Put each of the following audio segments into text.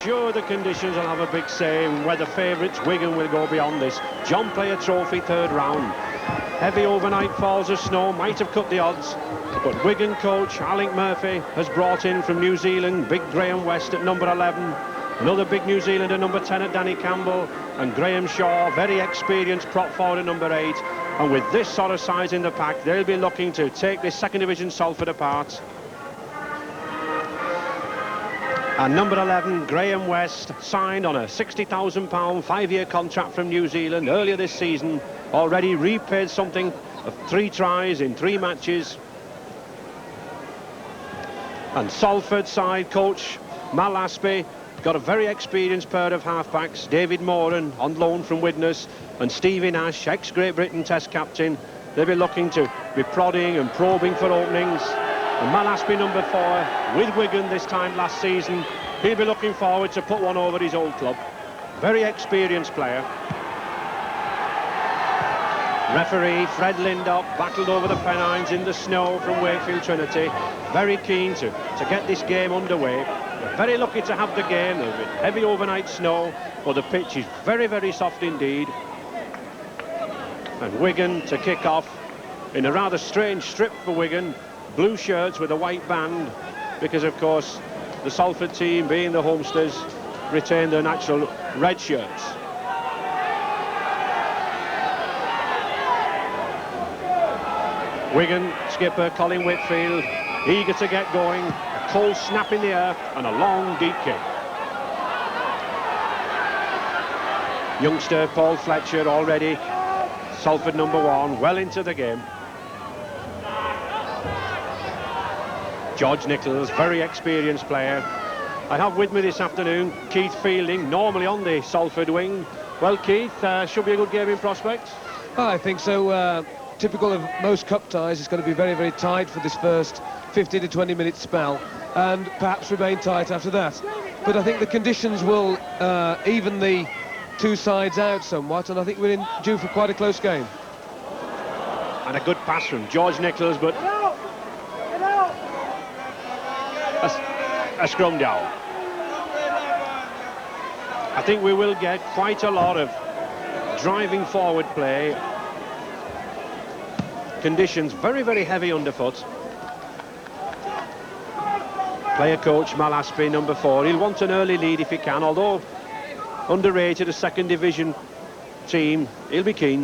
sure the conditions will have a big say in whether favourites Wigan will go beyond this. John Player Trophy, third round. Heavy overnight falls of snow might have cut the odds, but Wigan coach Alec Murphy has brought in from New Zealand big Graham West at number 11, another big New Zealander number 10 at Danny Campbell, and Graham Shaw, very experienced prop forward at number 8. And with this sort of size in the pack, they'll be looking to take this second division Salford apart. And number 11, Graham West, signed on a £60,000 5-year contract from New Zealand earlier this season, already repaid something of 3 tries in 3 matches. And Salford side coach Mal Aspey got a very experienced pair of halfbacks, David Moran on loan from Widnes, and Stevie Nash, ex-Great Britain Test captain. They'll be looking to be prodding and probing for openings. And Mal Aspey, number 4, with Wigan this time last season, he'll be looking forward to put one over his old club. Very experienced player. Referee Fred Lindop battled over the Pennines in the snow from Wakefield Trinity. Very keen to get this game underway. Very lucky to have the game. There'll be heavy overnight snow, but the pitch is very, very soft indeed. And Wigan to kick off in a rather strange strip for Wigan. Blue shirts with a white band, because of course the Salford team, being the homesters, retain their natural red shirts. Wigan skipper Colin Whitfield eager to get going. A cold snap in the air and a long deep kick. Youngster Paul Fletcher already Salford number 1, well into the game. George Nichols, very experienced player. I have with me this afternoon Keith Fielding, normally on the Salford wing. Well, Keith, should be a good game in prospect? I think so. Typical of most cup ties, it's going to be very, very tight for this first 15 to 20 minute spell, and perhaps remain tight after that. But I think the conditions will even the two sides out somewhat, and I think we're due for quite a close game. And a good pass from George Nichols, but a scrum down. I think we will get quite a lot of driving forward play. Conditions very, very heavy underfoot. Player coach Mal Aspey, number 4. He'll want an early lead if he can, although underrated, a second division team. He'll be keen.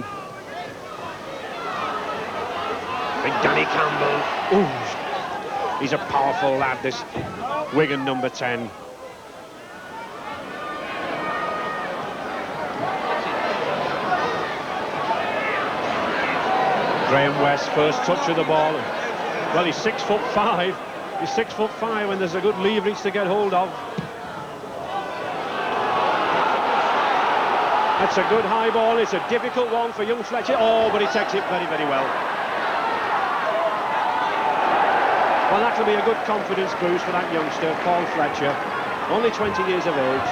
Big Danny Campbell. Ooh, he's a powerful lad, this Wigan number 10. Graham West, first touch of the ball. Well, he's 6'5". He's 6'5", and there's a good leverage to get hold of. That's a good high ball. It's a difficult one for young Fletcher. Oh, but he takes it very, very well. Well, that'll be a good confidence boost for that youngster, Paul Fletcher, only 20 years of age.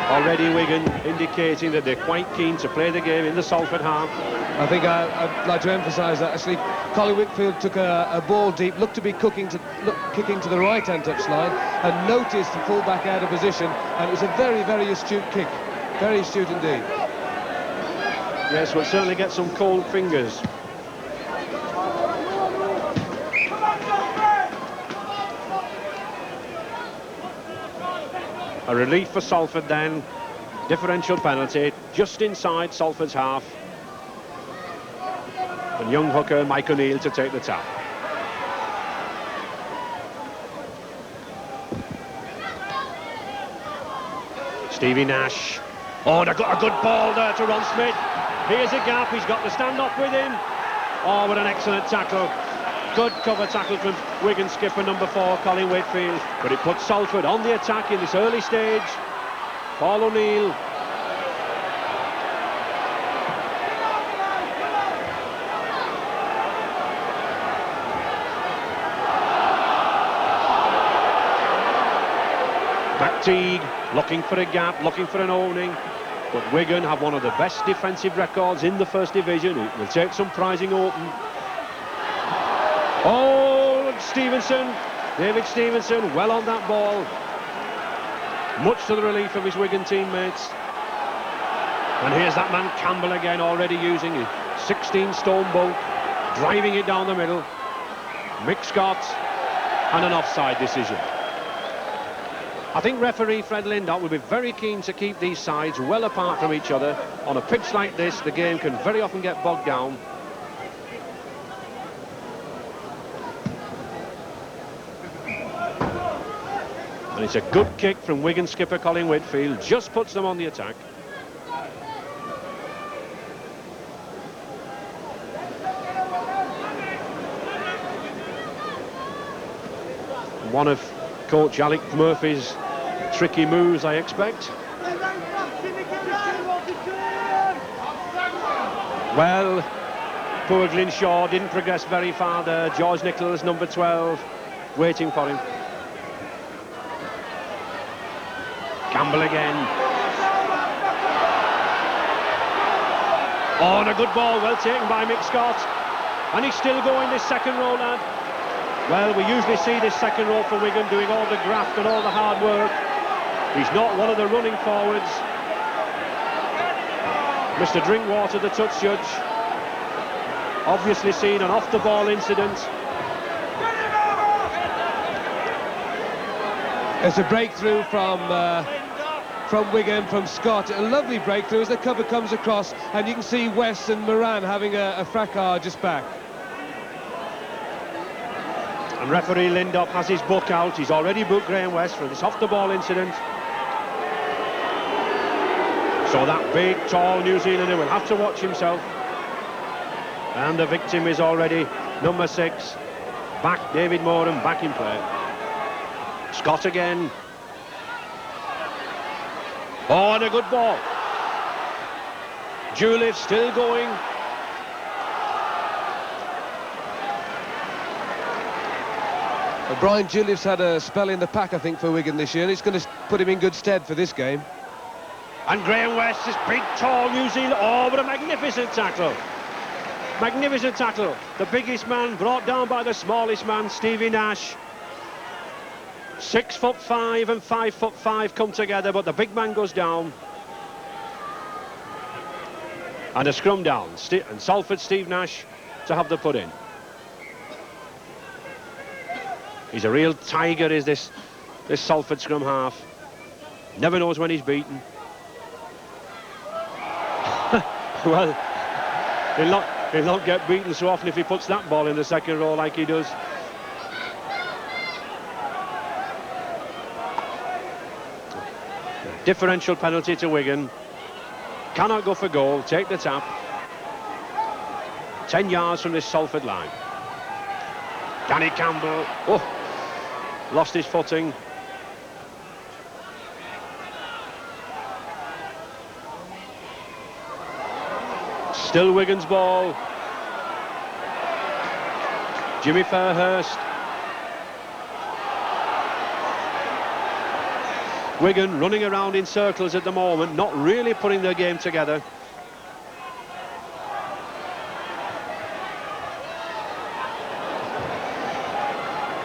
Already Wigan indicating that they're quite keen to play the game in the Salford half. I think I'd like to emphasise that actually Colin Whitfield took a ball deep, looked to be kicking to the right-hand touchline, and noticed the full-back out of position, and it was a very, very astute kick. Very astute indeed. Yes, we'll certainly get some cold fingers. A relief for Salford then. Differential penalty just inside Salford's half. And young hooker Mike O'Neill to take the tap. Stevie Nash. Oh, and a good ball there to Ron Smith. Here's a gap, he's got the stand-off with him. Oh, what an excellent tackle. Good cover tackle from Wigan skipper number 4, Colin Whitfield. But it puts Salford on the attack in this early stage. Paul O'Neill. McTeague looking for a gap, looking for an opening. But Wigan have one of the best defensive records in the First Division. It will take some prizing open. Oh, Stevenson. David Stevenson well on that ball. Much to the relief of his Wigan teammates. And here's that man Campbell again, already using his 16-stone bulk, driving it down the middle. Mick Scott, and an offside decision. I think referee Fred Lindop will be very keen to keep these sides well apart from each other. On a pitch like this, the game can very often get bogged down. And it's a good kick from Wigan skipper Colin Whitfield, just puts them on the attack. One of coach Alec Murphy's tricky moves, I expect. Well, poor Glynshaw didn't progress very far there. George Nichols, number 12, waiting for him. Campbell again. Oh, and a good ball, well taken by Mick Scott. And he's still going, this second row lad. Well, we usually see this second row for Wigan doing all the graft and all the hard work. He's not one of the running forwards. Mr. Drinkwater, the touch judge, obviously seen an off-the-ball incident. It's a breakthrough from Wigan, from Scott. A lovely breakthrough as the cover comes across, and you can see West and Moran having a fracas just back. And referee Lindop has his book out. He's already booked Graham West for this off-the-ball incident. So that big, tall New Zealander will have to watch himself. And the victim is already number 6. Back, David Moran, back in play. Scott again. Oh, and a good ball. Juliff still going. Brian Juliff's had a spell in the pack, I think, for Wigan this year, and it's going to put him in good stead for this game. And Graham West, this big, tall New Zealand. Oh, what a magnificent tackle. Magnificent tackle. The biggest man brought down by the smallest man, Stevie Nash. 6'5" and 5'5" come together, but the big man goes down. And a scrum down. And Salford Steve Nash to have the put in. He's a real tiger, is this Salford scrum half. Never knows when he's beaten. Well, he'll not get beaten so often if he puts that ball in the second row like he does. Differential penalty to Wigan. Cannot go for goal, take the tap. 10 yards from this Salford line. Danny Campbell, lost his footing. Still Wigan's ball. Jimmy Fairhurst. Wigan running around in circles at the moment, not really putting their game together.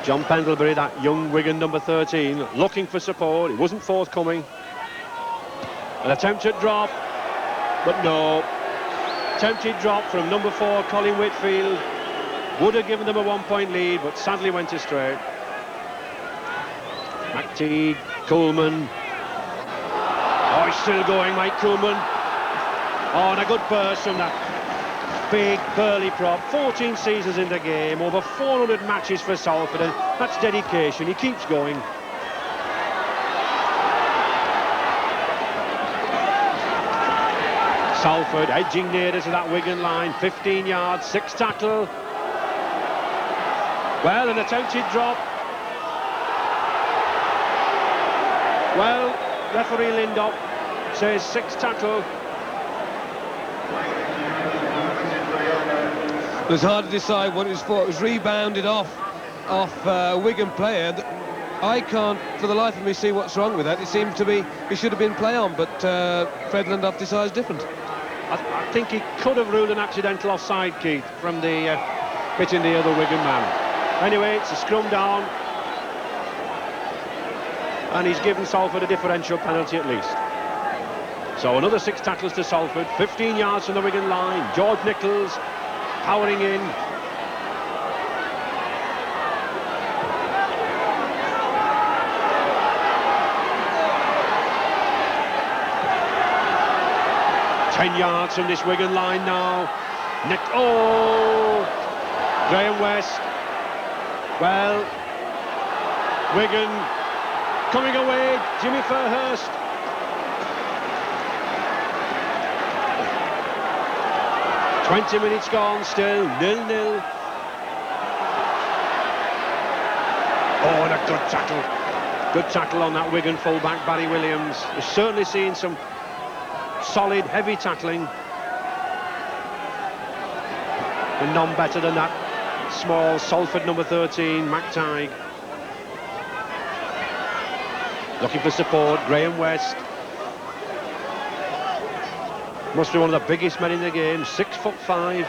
John Pendlebury, that young Wigan number 13, looking for support. He wasn't forthcoming. An attempted drop, but no. Attempted drop from number 4, Colin Whitfield. Would have given them a 1-point lead, but sadly went astray. McTeague, Coleman. Oh, he's still going, Mike Coleman. Oh, and a good burst from that big burly prop. 14 seasons in the game, over 400 matches for Salford, and that's dedication. He keeps going. Salford edging nearer to that Wigan line. 15 yards, 6 tackle. Well, an attempted drop. Well, referee Lindop says 6 tackle. It was hard to decide what it was for. It was rebounded off a Wigan player. I can't, for the life of me, see what's wrong with that. It seemed to be, he should have been play on, but Fred Lindop decides different. I think he could have ruled an accidental offside, Keith, from the hitting the other Wigan man. Anyway, it's a scrum down. And he's given Salford a differential penalty at least. So another 6 tackles to Salford, 15 yards from the Wigan line. George Nichols powering in. Ten yards from this Wigan line now. Graham West. Well, Wigan coming away. Jimmy Fairhurst. "20 minutes gone, still 0-0. Oh, and a good tackle. Good tackle on that Wigan fullback, Barry Williams. We've certainly seen some solid, heavy tackling. And none better than that small Salford number 13, Mac Tighe. Looking for support, Graham West. Must be one of the biggest men in the game, 6'5".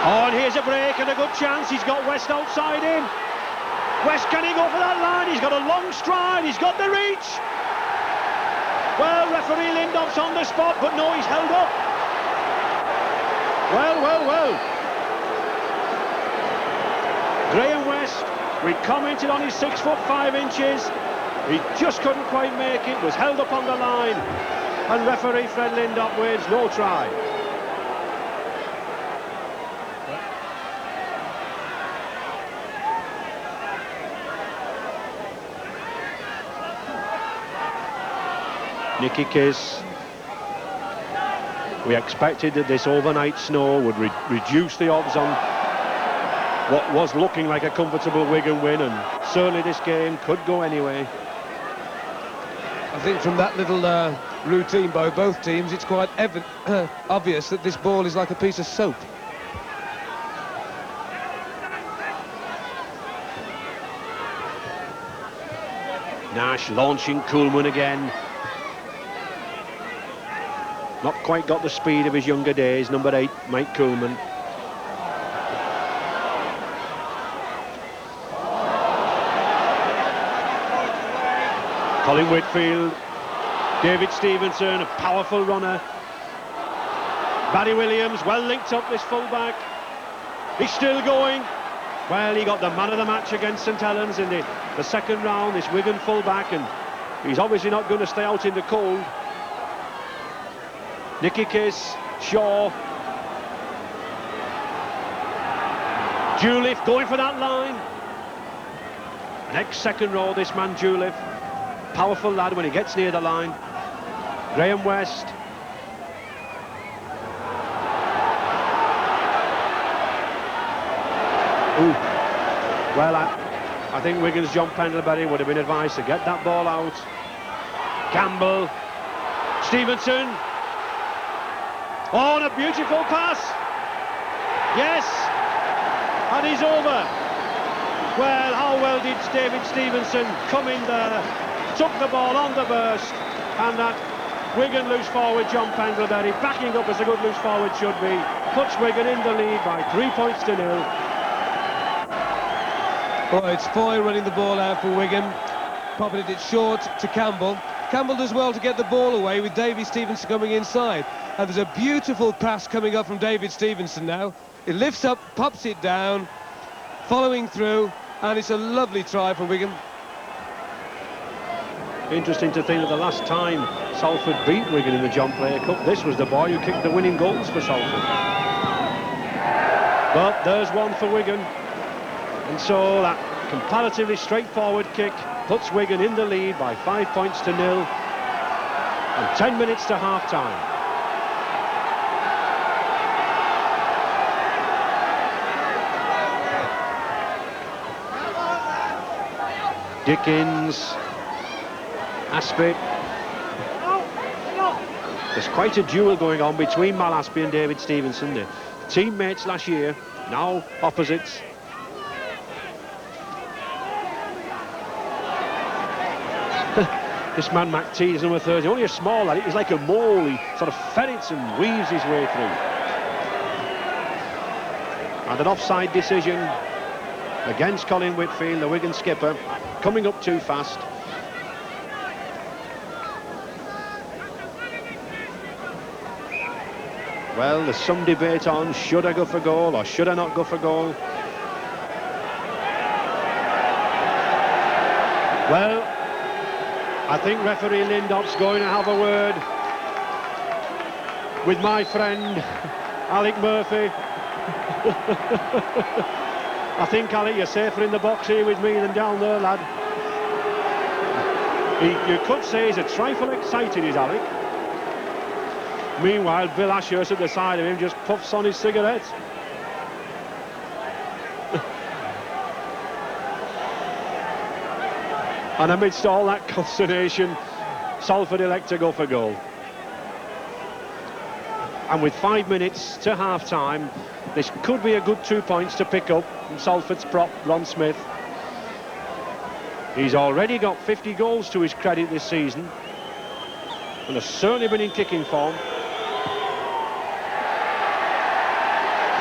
Oh, and here's a break and a good chance. He's got West outside him. West, can he go for that line? He's got a long stride, he's got the reach. Well, referee Lindop's on the spot, but no, he's held up. Well. Graham West, we commented on his 6'5". He just couldn't quite make it, was held up on the line. And referee Fred Lindop waves no try. Nicky Kiss. We expected that this overnight snow would reduce the odds on what was looking like a comfortable Wigan win, and certainly this game could go anyway. I think from that little routine by both teams, it's quite obvious that this ball is like a piece of soap. Nash launching Koolman again. Not quite got the speed of his younger days, number 8, Mike Koolman. Colin Whitfield, David Stevenson, a powerful runner. Barry Williams, well linked up, this fullback. He's still going. Well, he got the man of the match against St Helens in the second round, this Wigan fullback, and he's obviously not going to stay out in the cold. Nicky Kiss, Shaw. Juliff going for that line. Next second row, this man Juliff. Powerful lad when he gets near the line. Graham West. Ooh. Well, I think Wigan's John Pendlebury would have been advised to get that ball out. Campbell. Stevenson. Oh, and a beautiful pass. Yes. And he's over. Well, how well did David Stevenson come in there, took the ball on the burst, and that Wigan loose forward, John Pendlebury, backing up as a good loose forward should be, puts Wigan in the lead by 3 points to 0. Well, it's Foy running the ball out for Wigan, popping it short to Campbell. Campbell does well to get the ball away with David Stevenson coming inside. And there's a beautiful pass coming up from David Stevenson now. He lifts up, pops it down, following through, and it's a lovely try for Wigan. Interesting to think that the last time Salford beat Wigan in the John Player Cup, this was the boy who kicked the winning goals for Salford. But there's one for Wigan. And so that comparatively straightforward kick puts Wigan in the lead by 5 points to 0. And 10 minutes to half-time. Dickens, Aspie. There's quite a duel going on between Mal Aspie and David Stevenson. They're teammates last year, now opposites. This man Mac Tighe is number 30, only a small lad. He's like a mole. He sort of ferrets and weaves his way through. And an offside decision against Colin Whitfield, the Wigan skipper, coming up too fast. Well, there's some debate on, should I go for goal or should I not go for goal? Well, I think referee Lindop's going to have a word with my friend Alec Murphy. I think, Alec, you're safer in the box here with me than down there, lad. You could say he's a trifle excited, is Alec. Meanwhile, Bill Ashurst at the side of him just puffs on his cigarette. And amidst all that consternation, Salford elect to go for goal. And with 5 minutes to half-time, this could be a good 2 points to pick up from Salford's prop, Ron Smith. He's already got 50 goals to his credit this season, and has certainly been in kicking form.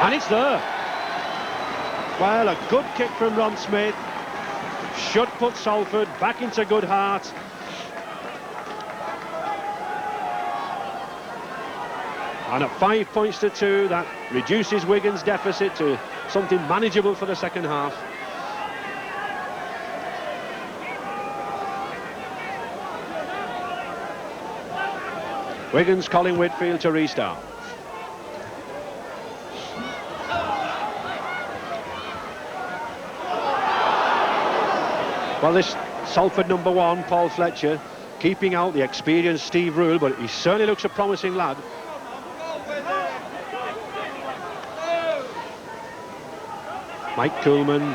And it's there. Well, a good kick from Ron Smith should put Salford back into good heart. And at 5 points to 2, that reduces Wigan's deficit to something manageable for the second half. Wigan's Colin Whitfield to restart. Well, this Salford number 1, Paul Fletcher, keeping out the experienced Steve Rule, but he certainly looks a promising lad. Mike Coolman.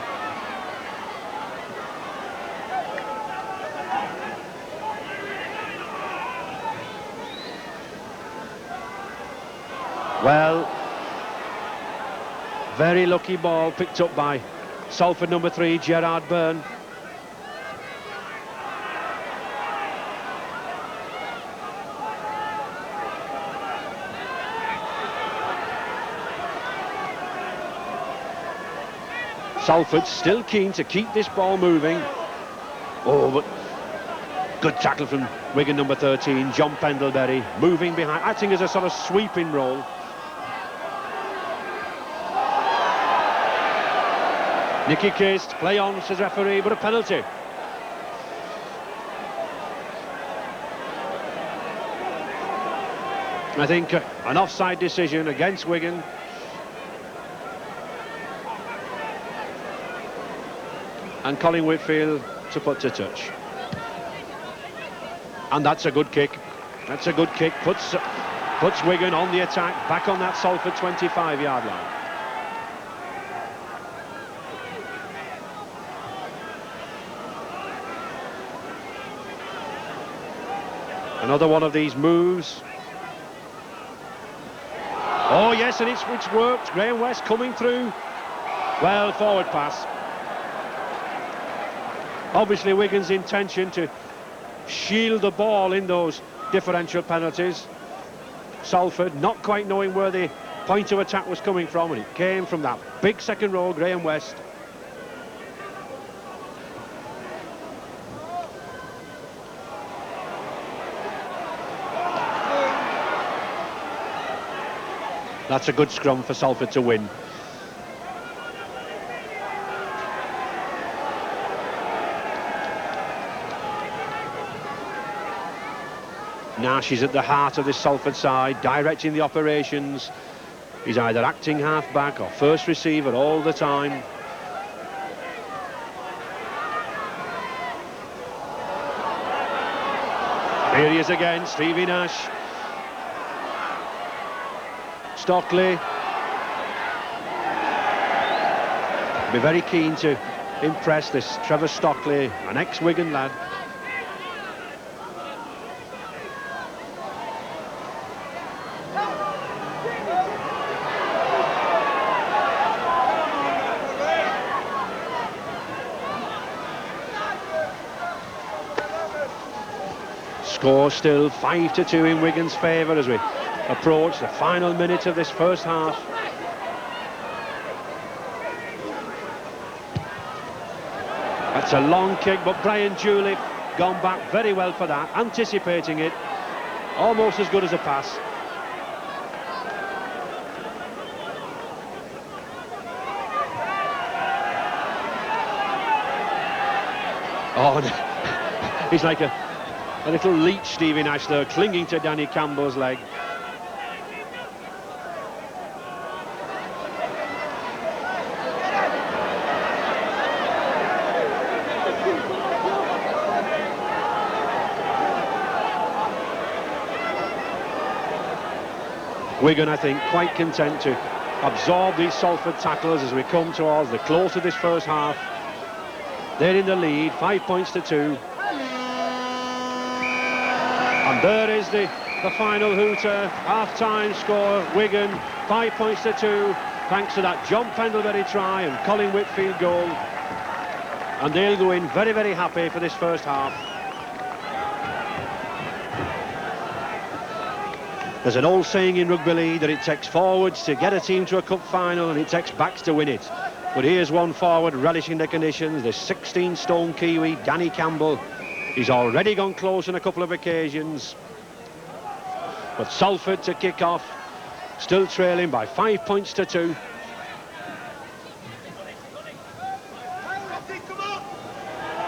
Well, very lucky ball picked up by Salford number 3, Gerard Byrne. Salford still keen to keep this ball moving. Oh, but good tackle from Wigan number 13, John Pendlebury, moving behind, acting as a sort of sweeping role. Nicky Kist, play on, says referee, but a penalty. I think an offside decision against Wigan. And Colin Whitfield to put to touch. And that's a good kick. That's a good kick. Puts Wigan on the attack, back on that Salford 25-yard line. Another one of these moves. Oh yes, and it's worked. Graham West coming through. Well, forward pass. Obviously Wigan's intention to shield the ball in those differential penalties. Salford not quite knowing where the point of attack was coming from, and it came from that big second row, Graham West. That's a good scrum for Salford to win. Nash is at the heart of this Salford side, directing the operations. He's either acting half-back or first receiver all the time. Here he is again, Stevie Nash. Stockley. Be very keen to impress this Trevor Stockley, an ex-Wigan lad. Score still 5-2 in Wigan's favour as we approach the final minute of this first half. That's a long kick, but Brian Julie gone back very well for that, anticipating it. Almost as good as a pass. Oh, he's like a little leech, Stevie Nash there, clinging to Danny Campbell's leg. Wigan, I think, quite content to absorb these Salford tacklers as we come towards the close of this first half. They're in the lead, 5 points to 2. And there is the final hooter, half-time score. Wigan, 5 points to 2, thanks to that John Pendlebury try and Colin Whitfield goal. And they'll go in very, very happy for this first half. There's an old saying in rugby league that it takes forwards to get a team to a cup final and it takes backs to win it. But here's one forward relishing the conditions, the 16-stone Kiwi, Danny Campbell. He's already gone close on a couple of occasions. But Salford to kick off, still trailing by 5 points to 2.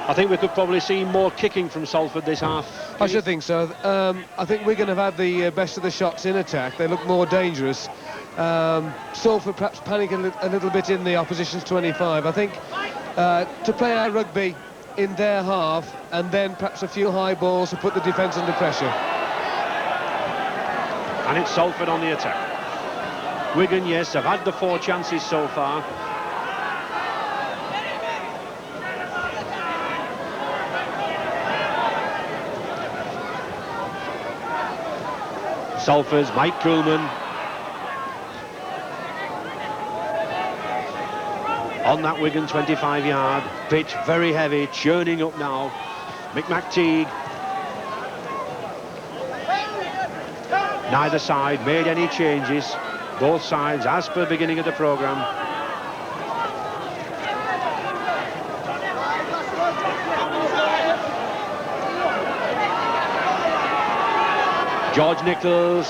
I think we could probably see more kicking from Salford this half. I should think so. I think we're going to have the best of the shots in attack. They look more dangerous. Salford perhaps panic a little bit in the opposition's 25. I think to play our rugby in their half and then perhaps a few high balls to put the defence under pressure. And it's Salford on the attack. Wigan, yes, have had the 4 chances so far. Salford's Mike Coolman. On that Wigan 25-yard, pitch very heavy, churning up now. Mick McTeague. Neither side made any changes. Both sides, as per the beginning of the programme. George Nichols.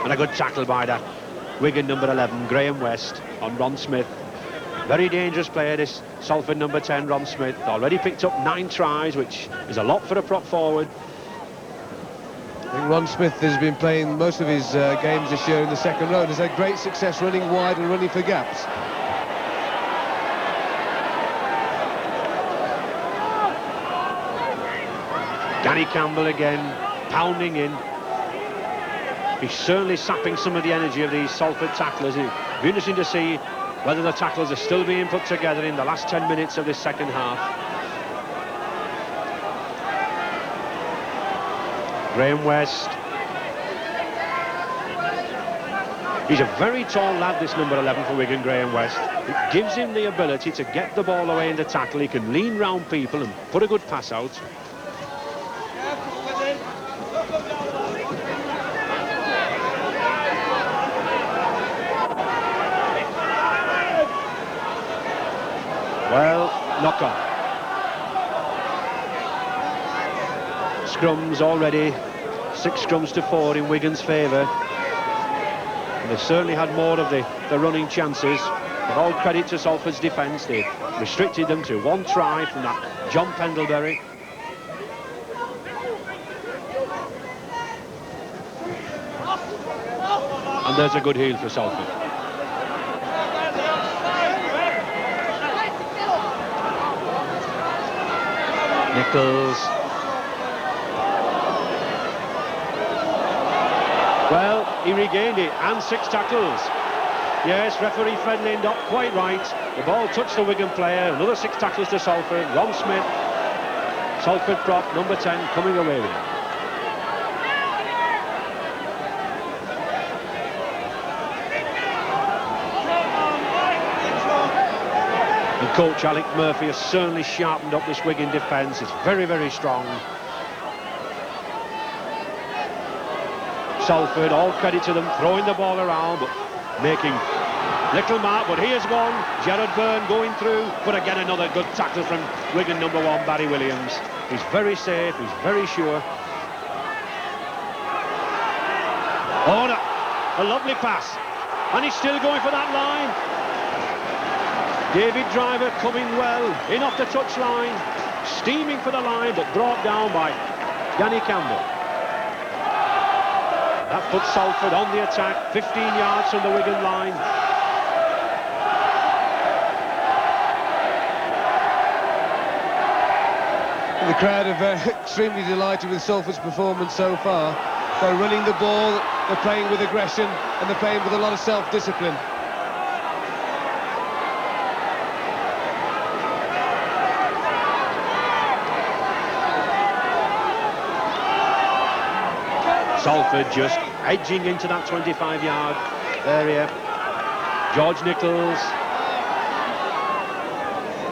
And a good tackle by that Wigan number 11, Graham West, on Ron Smith. Very dangerous player, this Salford number 10, Ron Smith. Already picked up 9 tries, which is a lot for a prop forward. I think Ron Smith has been playing most of his games this year in the second row and has had great success running wide and running for gaps. Danny Campbell again, pounding in. He's certainly sapping some of the energy of these Salford tacklers. It'll be interesting to see whether the tackles are still being put together in the last 10 minutes of this second half. Graham West. He's a very tall lad, this number 11 for Wigan, Graham West. It gives him the ability to get the ball away in the tackle. He can lean round people and put a good pass out. Well, knock on. Scrums already, 6 scrums to 4 in Wigan's favour. And they've certainly had more of the running chances. But all credit to Salford's defence. They've restricted them to 1 try from that John Pendlebury. And there's a good heel for Salford. Nichols. Well, he regained it, and 6 tackles. Yes, referee Friendly not quite right. The ball touched the Wigan player. Another 6 tackles to Salford. Ron Smith, Salford prop, number 10, coming away with it. And coach Alec Murphy has certainly sharpened up this Wigan defence. It's very, very strong. Salford, all credit to them, throwing the ball around, but making Little mark, but here's one. Gerard Byrne going through, but again another good tackle from Wigan number 1, Barry Williams. He's very safe, he's very sure. Oh, no. A lovely pass. And he's still going for that line. David Driver coming well, in off the touchline, steaming for the line, but brought down by Danny Campbell. That puts Salford on the attack, 15 yards from the Wigan line. The crowd are extremely delighted with Salford's performance so far. They're running the ball, they're playing with aggression, and they're playing with a lot of self-discipline. Salford just edging into that 25-yard area. George Nichols,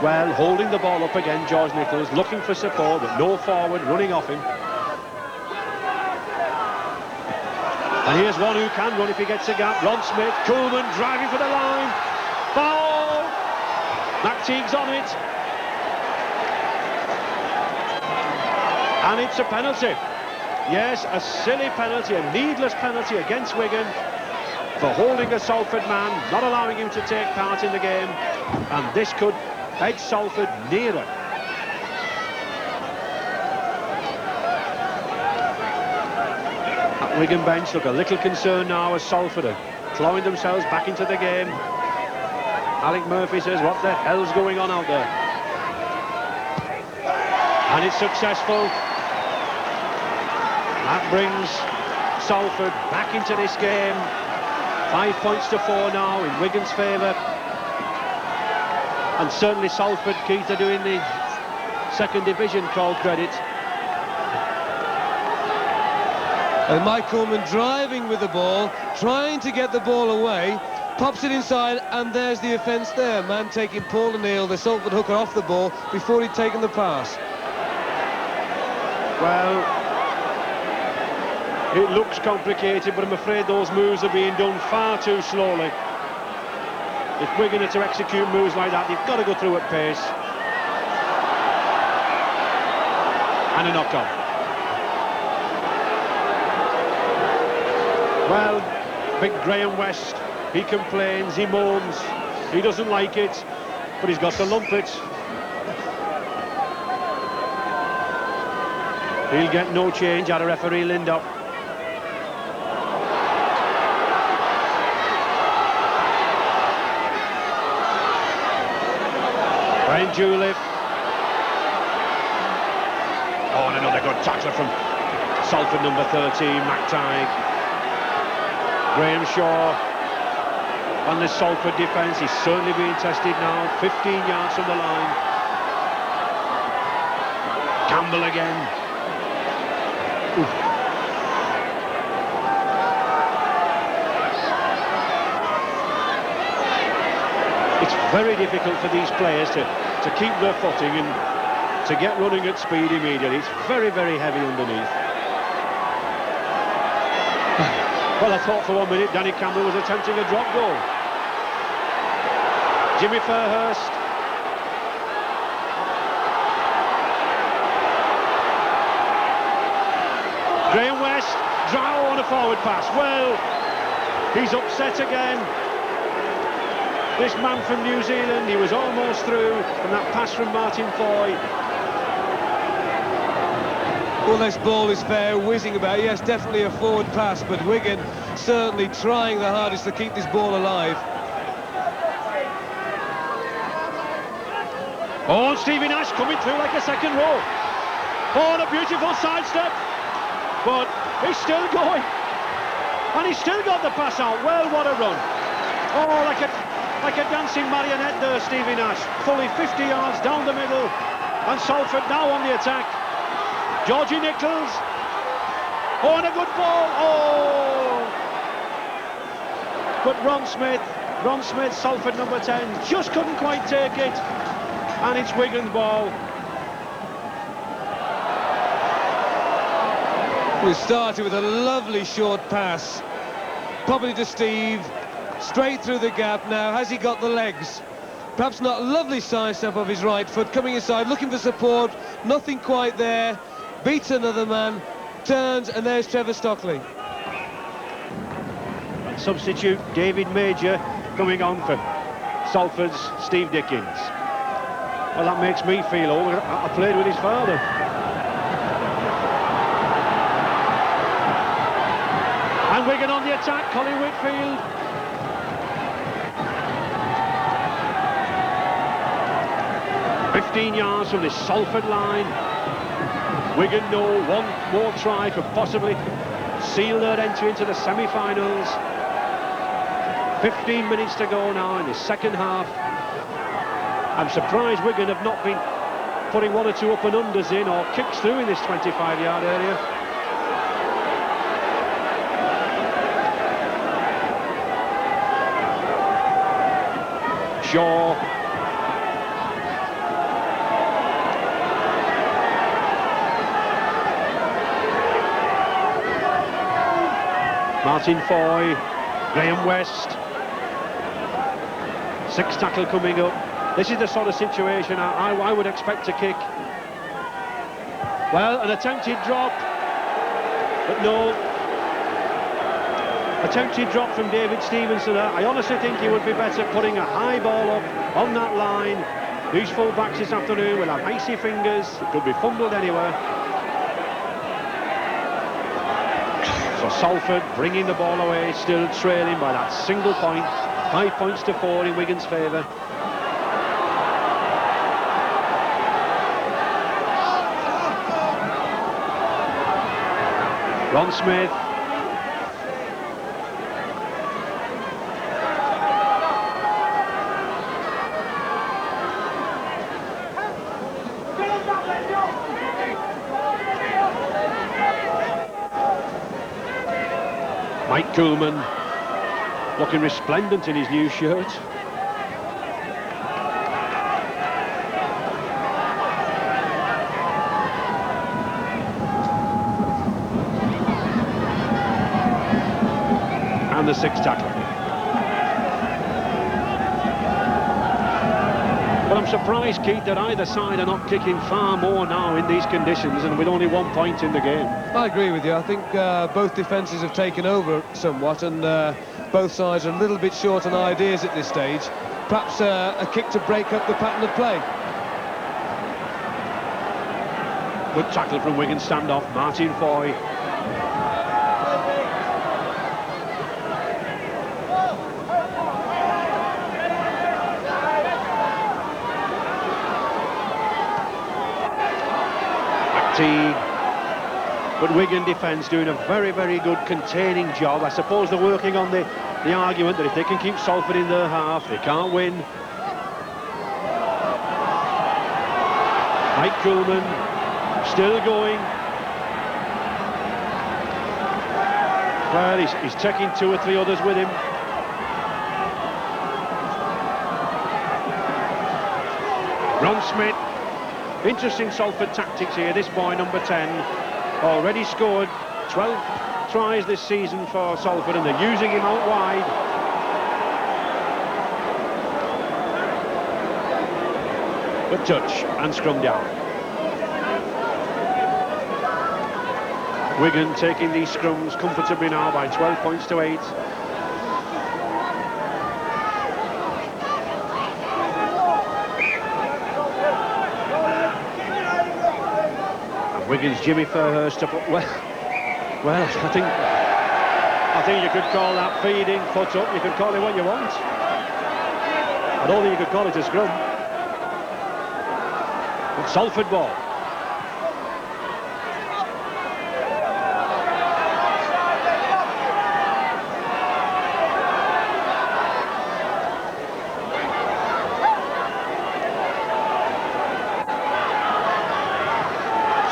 well, holding the ball up again. George Nichols looking for support, but no forward running off him. And here's one who can run if he gets a gap. Ron Smith, Koolman driving for the line. Foul! McTeague's on it. And it's a penalty. Yes, a silly penalty, a needless penalty against Wigan for holding a Salford man, not allowing him to take part in the game. And this could edge Salford nearer. At Wigan bench look a little concerned now as Salford are clawing themselves back into the game. Alec Murphy says, what the hell's going on out there? And it's successful. That brings Salford back into this game. 5 points to 4 now in Wigan's favour. And certainly Salford, Keith, are doing the second division call credit. And Mike Koolman driving with the ball, trying to get the ball away, pops it inside, and there's the offence there. Man taking Paul O'Neill, the Salford hooker, off the ball before he'd taken the pass. Well, it looks complicated, but I'm afraid those moves are being done far too slowly. If Wigan are to execute moves like that, they've got to go through at pace. And a knock-on. Well, big Graham West, he complains, he moans, he doesn't like it, but he's got to lump it. He'll get no change out of referee Lindop. Brian Julep. Oh, and another good tackler from Salford number 13, McTighe. Graham Shaw on the Salford defence. He's certainly being tested now. 15 yards from the line. Campbell again. Oof. It's very difficult for these players to keep their footing and to get running at speed immediately. It's very, very heavy underneath. Well, I thought for 1 minute Danny Campbell was attempting a drop goal. Jimmy Fairhurst. Graham West, draw on a forward pass. Well, he's upset again. This man from New Zealand, he was almost through from that pass from Martin Foy. Well, this ball is fair, whizzing about. Yes, definitely a forward pass, but Wigan certainly trying the hardest to keep this ball alive. Oh, and Stevie Nash coming through like a second row. Oh, and a beautiful sidestep. But he's still going. And he's still got the pass out. Well, what a run. Oh, like a dancing marionette there, Stevie Nash. Fully 50 yards down the middle. And Salford now on the attack. Georgie Nichols. Oh, and a good ball. Oh! But Ron Smith, Salford number 10, just couldn't quite take it. And it's Wigan's ball. We started with a lovely short pass, probably to Steve, straight through the gap now. Has he got the legs? Perhaps not a lovely sidestep of his right foot, coming inside, looking for support, nothing quite there, beats another man, turns, and there's Trevor Stockley. Substitute David Major coming on for Salford's Steve Dickens. Well, that makes me feel old. I played with his father. And Wigan on the attack, Colin Whitfield. "15 yards from this Salford line. Wigan know one more try could possibly seal their entry into the semi-finals. 15 minutes to go now in the second half. I'm surprised Wigan have not been putting one or two up and unders in or kicks through in this 25-yard area. Shaw. Martin Foy, Graham West. 6th tackle coming up. This is the sort of situation I would expect to kick. Well, an attempted drop, but no. Attempted drop from David Stevenson. I honestly think he would be better putting a high ball up on that line. These full-backs this afternoon will have icy fingers. It could be fumbled anywhere. So Salford bringing the ball away, still trailing by that single point. 5 points to 4 in Wigan's favour. Ron Smith. Mike Coolman looking resplendent in his new shirt. And the 6th tackle. But I'm surprised, Keith, that either side are not kicking far more now in these conditions and with only 1 point in the game. I agree with you. I think both defences have taken over somewhat, and both sides are a little bit short on ideas at this stage. Perhaps a kick to break up the pattern of play. Good tackle from Wigan standoff, Martin Foy. But Wigan defence doing a very, very good containing job. I suppose they're working on the argument that if they can keep Salford in their half, they can't win. Mike Coolman still going. Well, he's taking 2 or 3 others with him. Ron Smith. Interesting Salford tactics here. This boy, number 10, already scored 12 tries this season for Salford, and they're using him out wide. But touch and scrum down. Wigan taking these scrums comfortably now by 12 points to 8. Wigan's Jimmy Fairhurst up. Well, I think you could call that feeding, foot up. You could call it what you want. I don't think you could call it a scrum. It's Salford ball.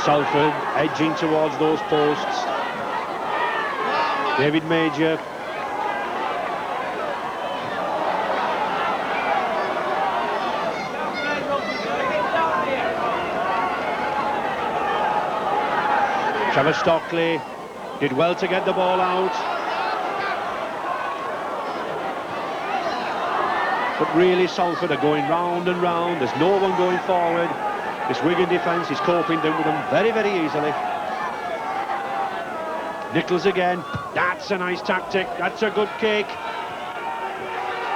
Salford edging towards those posts. David Major. Trevor Stockley did well to get the ball out. But really, Salford are going round and round. There's no one going forward. This Wigan defence is coping with them very, very easily. Nichols again. That's a nice tactic. That's a good kick.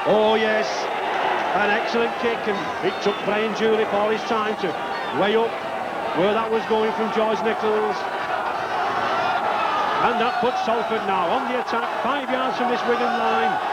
Oh, yes. An excellent kick. And it took Brian Julip all his time to weigh up where that was going from George Nichols. And that puts Salford now on the attack, 5 yards from this Wigan line.